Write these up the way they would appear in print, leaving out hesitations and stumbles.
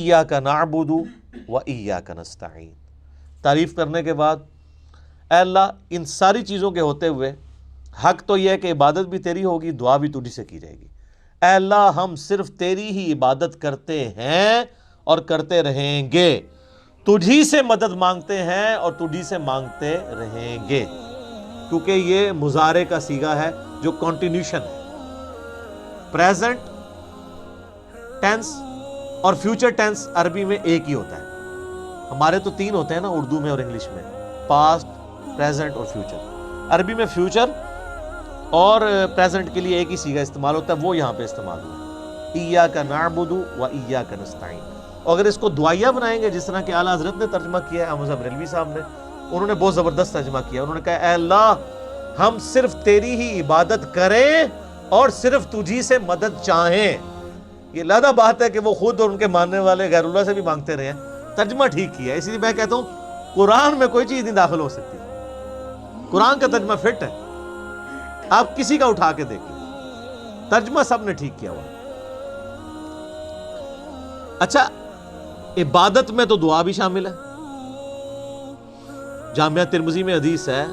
ایاک نعبد و ایاک نستعین. تعریف کرنے کے بعد اے اللہ ان ساری چیزوں کے ہوتے ہوئے حق تو یہ ہے کہ عبادت بھی تیری ہوگی، دعا بھی تجھی سے کی جائے گی. اے اللہ ہم صرف تیری ہی عبادت کرتے ہیں اور کرتے رہیں گے، تجھی سے مدد مانگتے ہیں اور تجھی سے مانگتے رہیں گے، کیونکہ یہ مضارع کا صیغہ ہے جو کنٹینیوشن ہے. پریزنٹ ٹینس اور فیوچر ٹینس عربی میں ایک ہی ہوتا ہے. ہمارے تو تین ہوتے ہیں نا اردو میں اور انگلش میں، پاسٹ، پریزنٹ اور فیوچر. عربی میں فیوچر اور پریزنٹ کے لیے ایک ہی صیغہ استعمال ہوتا ہے، وہ یہاں پہ استعمال ہوا ہے، ایاک نعبد و ایاک نستعین. اور اگر اس کو دعائیہ بنائیں گے جس طرح کہ اعلیٰ حضرت نے ترجمہ کیا ہے، احمد بریلوی صاحب نے، انہوں نے بہت زبردست ترجمہ کیا. انہوں نے کہا اے اللہ ہم صرف تیری ہی عبادت کریں اور صرف تجھی سے مدد چاہیں. یہ لادہ بات ہے کہ وہ خود اور ان کے ماننے والے غیر اللہ سے بھی مانگتے رہے ہیں. ترجمہ ٹھیک کیا ہے. اسی لیے میں کہتا ہوں قرآن میں کوئی چیز نہیں داخل ہو سکتی، قرآن کا ترجمہ فٹ ہے. آپ کسی کا اٹھا کے دیکھیں، ترجمہ سب نے ٹھیک کیا ہوا. اچھا عبادت میں تو دعا بھی شامل ہے. جامعہ ترمذی میں حدیث ہے،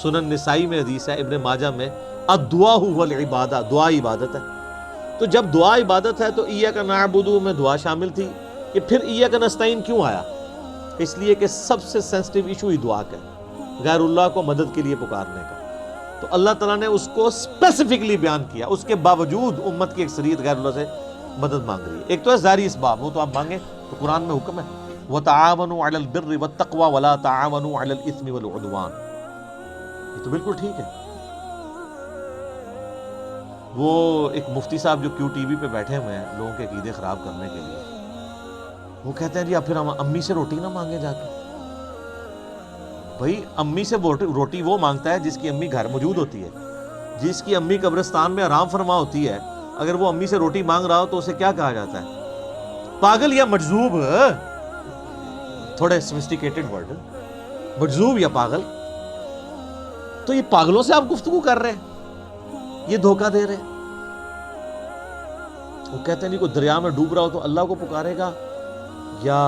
سنن نسائی میں حدیث ہے، ابن ماجہ میں الدعاء هو العبادہ، دعا عبادت ہے. تو جب دعا عبادت ہے تو ایاک نعبد میں دعا شامل تھی. کہ پھر ایاک نستعین کیوں آیا؟ اس لیے کہ سب سے سینسٹیو ایشو ہی دعا کا ہے، غیر اللہ کو مدد کے لیے پکارنے کا. تو اللہ تعالیٰ نے اس کو اسپیسیفکلی بیان کیا. اس کے باوجود امت کی اکثریت غیر اللہ سے مدد مانگ رہی ہے. ایک تو ہے ظاہری اسباب، وہ تو آپ مانگیں، تو قرآن میں حکم ہے وَتَعَاوَنُوا عَلَى الْبِرِّ وَالتَّقْوَى وَلَا تَعَاوَنُوا عَلَى الْإِثْمِ وَالْعُدْوَانِ. یہ تو بالکل ٹھیک ہے. وہ ایک مفتی صاحب جو کیو ٹی وی پہ بیٹھے ہوئے ہیں لوگوں کے عقیدے خراب کرنے کے لیے، وہ کہتے ہیں جی اب پھر ہم امی سے روٹی نہ مانگے جا کے. بھائی امی سے روٹی وہ مانگتا ہے جس کی امی گھر موجود ہوتی ہے، جس کی امی قبرستان میں آرام فرما ہوتی ہے. اگر وہ امی سے روٹی مانگ رہا ہو تو اسے کیا کہا جاتا ہے؟ پاگل یا مجذوب. تھوڑے سوفسٹیکیٹڈ ورڈ، مجذوب یا پاگل. تو یہ پاگلوں سے آپ گفتگو کر رہے ہیں، یہ دھوکہ دے رہے ہیں. وہ کہتے ہیں نہیں کوئی دریا میں ڈوب رہا ہو تو اللہ کو پکارے گا، یا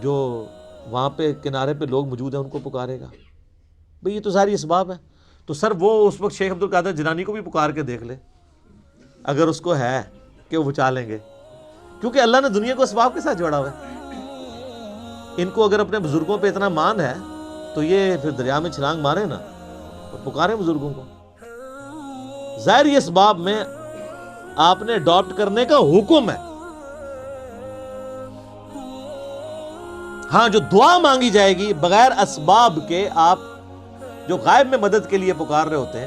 جو وہاں پہ کنارے پہ لوگ موجود ہیں ان کو پکارے گا. بھئی یہ تو ساری اسباب ہے. تو سر وہ اس وقت شیخ عبدالقادر جیلانی کو بھی پکار کے دیکھ لے اگر اس کو ہے کہ وہ بچا لیں گے، کیونکہ اللہ نے دنیا کو اسباب کے ساتھ جوڑا ہوا ہے. ان کو اگر اپنے بزرگوں پہ اتنا مان ہے تو یہ پھر دریا میں چھلانگ مارے نا اور پکارے بزرگوں کو. ظاہر اسباب میں آپ نے اڈاپٹ کرنے کا حکم ہے. ہاں جو دعا مانگی جائے گی بغیر اسباب کے، آپ جو غائب میں مدد کے لیے پکار رہے ہوتے ہیں،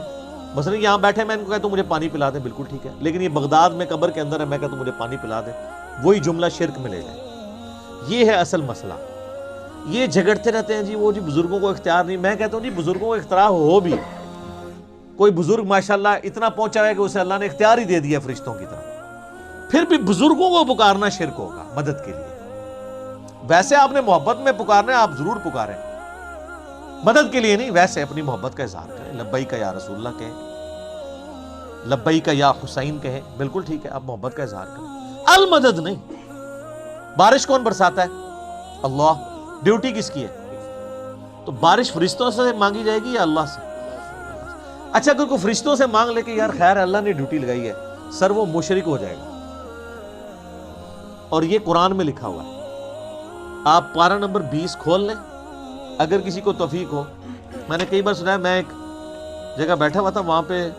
مثلا یہاں بیٹھے میں ان کو کہتا ہوں مجھے پانی پلا دیں، بالکل ٹھیک ہے. لیکن یہ بغداد میں قبر کے اندر ہے، میں کہتا ہوں مجھے پانی پلا دیں، وہی جملہ شرک میں لے جائے. یہ ہے اصل مسئلہ. یہ جھگڑتے رہتے ہیں جی وہ جی بزرگوں کو اختیار نہیں. میں کہتا ہوں جی بزرگوں کو اختیار ہو بھی، کوئی بزرگ ماشاءاللہ اتنا پہنچا ہے کہ اسے اللہ نے اختیار ہی دے دیا فرشتوں کی طرح، پھر بھی بزرگوں کو پکارنا شرک ہوگا مدد کے لیے. ویسے آپ نے محبت میں پکارنا ہے، آپ ضرور پکاریں، مدد کے لیے نہیں، ویسے اپنی محبت کا اظہار کریں. لبیک یا رسول اللہ کہیں، لبیک یا حسین کہیں، بالکل ٹھیک ہے، آپ محبت کا اظہار کریں. المدد نہیں. بارش کون برساتا ہے؟ اللہ. ڈیوٹی کس کی ہے؟ تو بارش فرشتوں سے مانگی جائے گی یا اللہ سے؟ اچھا اگر کوئی فرشتوں سے مانگ لے کہ یار خیر اللہ نے ڈیوٹی لگائی ہے، سر وہ مشرک ہو جائے گا. اور یہ قرآن میں لکھا ہوا ہے. آپ پارہ نمبر 20 کھول لیں اگر کسی کو توفیق ہو. میں نے کئی بار سنا ہے، میں ایک جگہ بیٹھا ہوا تھا، وہاں پہ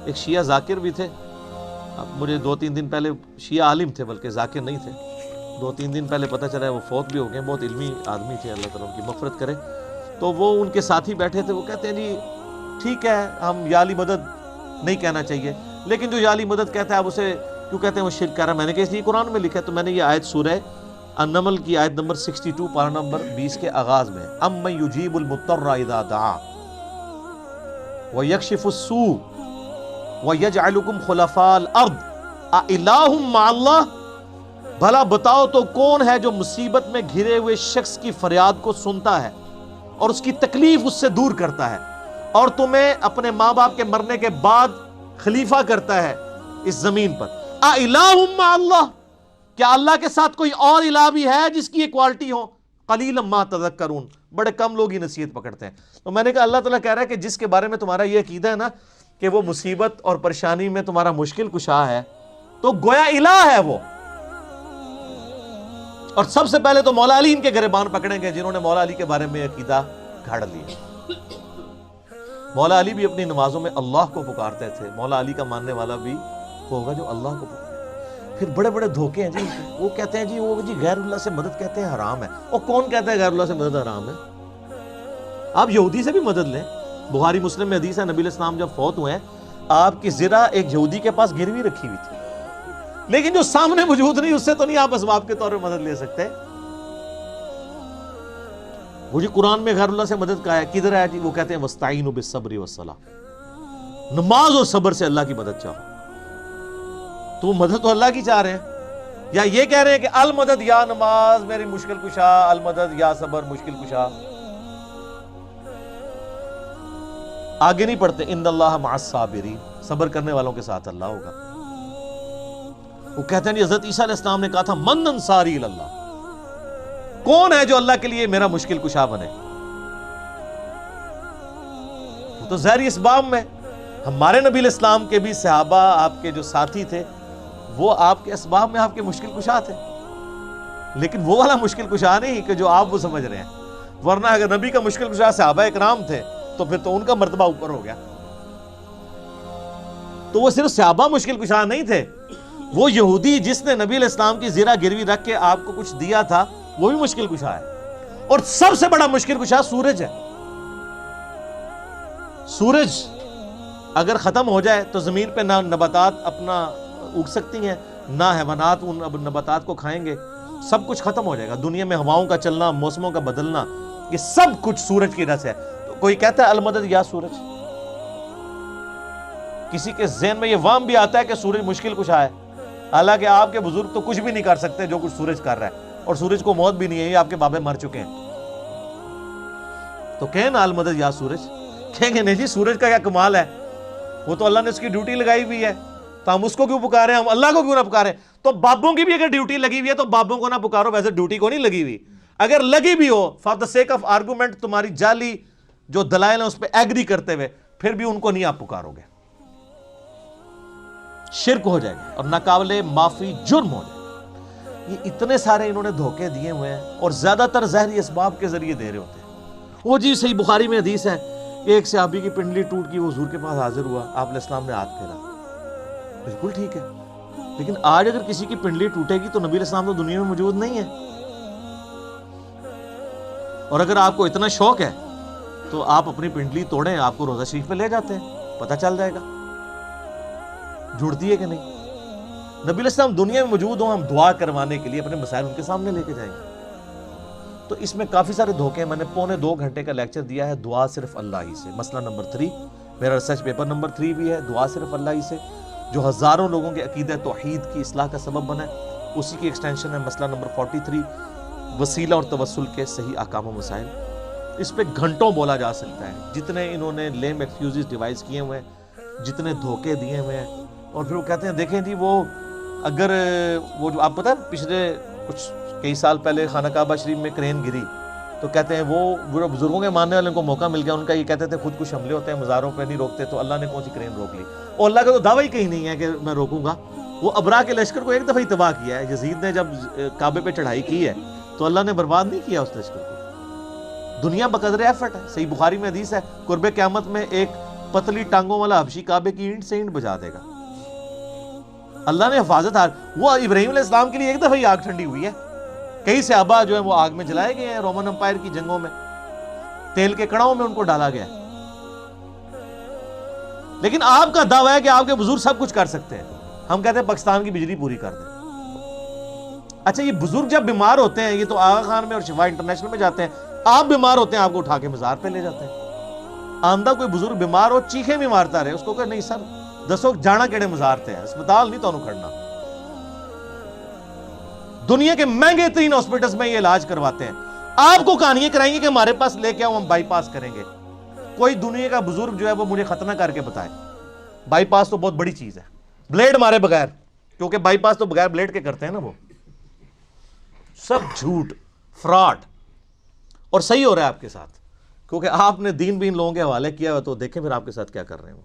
ایک شیعہ ذاکر بھی تھے. اب مجھے 2-3 دن پہلے، شیعہ عالم تھے بلکہ ذاکر نہیں تھے، 2-3 دن پہلے پتہ چلا ہے وہ فوت بھی ہو گئے. بہت علمی آدمی تھے، اللہ تعالیٰ ان کی مغفرت کرے. تو وہ ان کے ساتھی بیٹھے تھے، وہ کہتے ہیں جی ٹھیک ہے ہم یا علی مدد نہیں کہنا چاہیے، لیکن جو یا علی مدد کہتا ہے آپ اسے کیوں کہتے ہیں وہ شرک کر رہا ہے. میں نے کہا اس لیے قرآن میں لکھا ہے. تو میں نے یہ آیت سورہ النمل کی آیت نمبر 62 پارہ نمبر 20 کے آغاز میں، امن یجیب المضطر اذا دعا ویکشف السوء ویجعلکم خلفاء الارض االہ مع اللہ. بھلا بتاؤ تو کون ہے جو مصیبت میں گھرے ہوئے شخص کی فریاد کو سنتا ہے اور اس کی تکلیف اس سے دور کرتا ہے، اور تمہیں اپنے ماں باپ کے مرنے کے بعد خلیفہ کرتا ہے اس زمین پر. االہ مع اللہ، کیا اللہ کے ساتھ کوئی اور الہ بھی ہے جس کی یہ کوالٹی ہو؟ قلیلا ما تذکرون، بڑے کم لوگ ہی نصیحت پکڑتے ہیں۔ تو میں نے کہا اللہ تعالیٰ کہہ رہا ہے کہ جس کے بارے میں تمہارا یہ عقیدہ ہے نا کہ وہ مصیبت اور پریشانی میں تمہارا مشکل کشا ہے، تو گویا الہ ہے وہ۔ اور سب سے پہلے تو مولا علی ان کے گریبان پکڑیں گے جنہوں نے مولا علی کے بارے میں عقیدہ گھڑ لیا۔ مولا علی بھی اپنی نمازوں میں اللہ کو پکارتے تھے، مولا علی کا ماننے والا بھی ہوگا جو اللہ کو پکارے۔ پھر بڑے بڑے دھوکے ہیں جی، وہ کہتے ہیں جی غیر اللہ سے مدد کہتے ہیں حرام ہے۔ اور کون کہتا ہے غیر اللہ سے مدد حرام ہے؟ آپ یہودی سے بھی مدد لیں، بخاری مسلم میں حدیث ہے نبی علیہ السلام جب فوت ہوئے ہیں آپ کی زرہ ایک یہودی کے پاس گروی رکھی ہوئی تھی، لیکن جو سامنے موجود نہیں اس سے تو نہیں آپ اسباب کے طور پہ مدد لے سکتے۔ وہ جی قرآن میں غیر اللہ سے مدد کہا ہے، کدھر ہے جی؟ وہ کہتے ہیں وَاسْتَعِينُوا بِالصَّبْرِ وَالصَّلَاةِ، نماز اور صبر سے اللہ کی مدد چاہو۔ تو وہ مدد تو اللہ کی چاہ رہے ہیں، یا یہ کہہ رہے ہیں کہ المدد یا نماز میری مشکل کشا، المدد یا صبر مشکل کشا۔ آگے نہیں پڑھتے ان اللہ مع الصابرین، صبر کرنے والوں کے ساتھ اللہ ہوگا۔ وہ کہتے ہیں حضرت عیسیٰ علیہ السلام نے کہا تھا من انصاری اللہ، کون ہے جو اللہ کے لیے میرا مشکل کشا بنے؟ وہ تو ظاہری اسباب میں، ہمارے نبی علیہ السلام کے بھی صحابہ آپ کے جو ساتھی تھے وہ آپ کے اسباب میں آپ کے مشکل کشا تھے، لیکن وہ والا مشکل کشا نہیں کہ جو آپ وہ سمجھ رہے ہیں۔ ورنہ اگر نبی کا مشکل کشا صحابہ اکرام تھے تو پھر تو ان کا مرتبہ اوپر ہو گیا۔ تو وہ صرف صحابہ مشکل کشا نہیں تھے، وہ یہودی جس نے نبی علیہ السلام کی زرہ گروی رکھ کے آپ کو کچھ دیا تھا وہ بھی مشکل کشا ہے۔ اور سب سے بڑا مشکل کشا سورج ہے۔ سورج اگر ختم ہو جائے تو زمین پہ نہ نباتات اپنا اگ سکتی ہیں، نہ حیوانات ان نباتات کو کھائیں گے، سب کچھ ختم ہو جائے گا۔ دنیا میں ہواؤں کا چلنا، موسموں کا بدلنا، یہ سب کچھ سورج کی وجہ سے ہے۔ تو کوئی کہتا ہے المدد یا سورج، کسی کے ذہن میں یہ وہم بھی آتا ہے کہ سورج مشکل کشا ہے، حالانکہ آپ کے بزرگ تو کچھ بھی نہیں کر سکتے جو کچھ سورج کر رہا ہے، اور سورج کو موت بھی نہیں ہے، یہ آپ کے بابے مر چکے ہیں۔ تو کہیں نا المدد یا سورج، کہیں گے نہیں جی سورج کا کیا کمال ہے، وہ تو اللہ نے اس کی ڈیوٹی لگائی ہوئی ہے، تو ہم اس کو کیوں پکاریں، ہم اللہ کو کیوں نہ پکاریں؟ تو بابوں کی بھی اگر ڈیوٹی لگی ہوئی ہے تو بابوں کو نہ پکارو، ویسے ڈیوٹی کو نہیں لگی ہوئی۔ اگر لگی بھی ہو for the sake of argument, تمہاری جعلی جو دلائل ہیں اس پہ ایگری کرتے ہوئے، پھر بھی ان کو نہیں آپ پکارو گے، شرک ہو جائے گا اور ناقابل معافی جرم ہو جائے گا۔ یہ اتنے سارے انہوں نے دھوکے دیے ہوئے ہیں، اور زیادہ تر ظاہری اسباب کے ذریعے دے رہے ہوتے ہیں۔ وہ جی صحیح بخاری میں حدیث ہے کہ ایک صحابی کی پنڈلی ٹوٹ گئی، وہ حضور کے پاس حاضر ہوا، آپ علیہ السلام نے ہاتھ پھیرا، بالکل ٹھیک ہے، لیکن آج اگر کسی کی پنڈلی ٹوٹے گی تو نبی علیہ السلام تو دنیا میں موجود نہیں ہے۔ اور اگر آپ کو اتنا شوق ہے تو آپ اپنی پنڈلی توڑیں، آپ کو روزہ شریف پہ لے جاتے ہیں، پتہ چل جائے گا جڑتی ہے کہ نہیں۔ نبی علیہ السلام دنیا میں موجود ہوں، ہم دعا کروانے کے لیے اپنے مسائل ان کے سامنے لے کے جائیں گے۔ تو اس میں کافی سارے دھوکے ہیں۔ میں نے 2.25 گھنٹے کا لیکچر دیا ہے دعا صرف اللہ ہی سے، مسئلہ نمبر 3، میرا ریسرچ پیپر نمبر 3 بھی ہے، دعا صرف اللہ ہی سے، جو ہزاروں لوگوں کے عقیدہ توحید کی اصلاح کا سبب بنا ہے، اسی کی ایکسٹینشن ہے مسئلہ نمبر 43، وسیلہ اور توسل کے صحیح احکام و مسائل۔ اس پہ گھنٹوں بولا جا سکتا ہے، جتنے انہوں نے لیم ایکسکیوزز ڈیوائز کیے ہوئے ہیں، جتنے دھوکے دیے ہوئے ہیں۔ اور پھر وہ کہتے ہیں دیکھیں جی وہ اگر وہ جو آپ پتہ ہے پچھلے کچھ کئی سال پہلے خانہ کعبہ شریف میں کرین گری، تو کہتے ہیں وہ بزرگوں کے ماننے والوں کو موقع مل گیا، ان کا یہ کہتے تھے خود کچھ حملے ہوتے ہیں مزاروں پہ نہیں روکتے، تو اللہ نے کون سی کرین روک لی؟ اور اللہ کا تو دعویٰ ہی کہیں نہیں ہے کہ میں روکوں گا۔ وہ ابرا کے لشکر کو ایک دفعہ ہی تباہ کیا ہے، یزید نے جب کعبے پہ چڑھائی کی ہے تو اللہ نے برباد نہیں کیا اس لشکر کو، دنیا بقدر ایفرٹ ہے۔ صحیح بخاری میں حدیث ہے قرب قیامت میں ایک پتلی ٹانگوں والا حبشی کعبے کی اینٹ سے اینٹ بجا دے گا، اللہ نے حفاظت وہ ابراہیم علیہ السلام کے لیے ایک دفعہ ہی آگ ٹھنڈی ہوئی ہے، کئی صحابہ جو ہیں وہ آگ میں جلائے گئے ہیں، رومن امپائر کی جنگوں میں تیل کے کڑاؤں میں ان کو ڈالا گیا۔ لیکن آپ کا دعویٰ ہے کہ آپ کے بزرگ سب کچھ کر سکتے ہیں، ہم کہتے ہیں پاکستان کی بجلی پوری کر دیں۔ اچھا یہ بزرگ جب بیمار ہوتے ہیں، یہ تو آغا خان میں اور شفا انٹرنیشنل میں جاتے ہیں، آپ بیمار ہوتے ہیں آپ کو اٹھا کے مزار پہ لے جاتے ہیں۔ آمدہ کوئی بزرگ بیمار ہو چیخیں بھی مارتا رہے، اس کو کہ نہیں سر دسو جانا کیڑے مزار تے ہیں، اسپتال نہیں تو کھڑنا۔ دنیا کے مہنگے ترین ہاسپٹلز میں یہ علاج کرواتے ہیں، آپ کو کہانیاں کرائیں گے کہ ہمارے پاس لے کے آؤ ہم بائی پاس کریں گے۔ کوئی دنیا کا بزرگ جو ہے وہ مجھے ختنہ کر کے بتائے، بائی پاس تو بہت بڑی چیز ہے، بلیڈ مارے بغیر، کیونکہ بائی پاس تو بغیر بلیڈ کے کرتے ہیں نا وہ، سب جھوٹ، فراڈ، اور صحیح ہو رہا ہے آپ کے ساتھ، کیونکہ آپ نے دین بھی ان لوگوں کے حوالے کیا ہوا، تو دیکھیں پھر آپ کے ساتھ کیا کر رہے ہیں وہ۔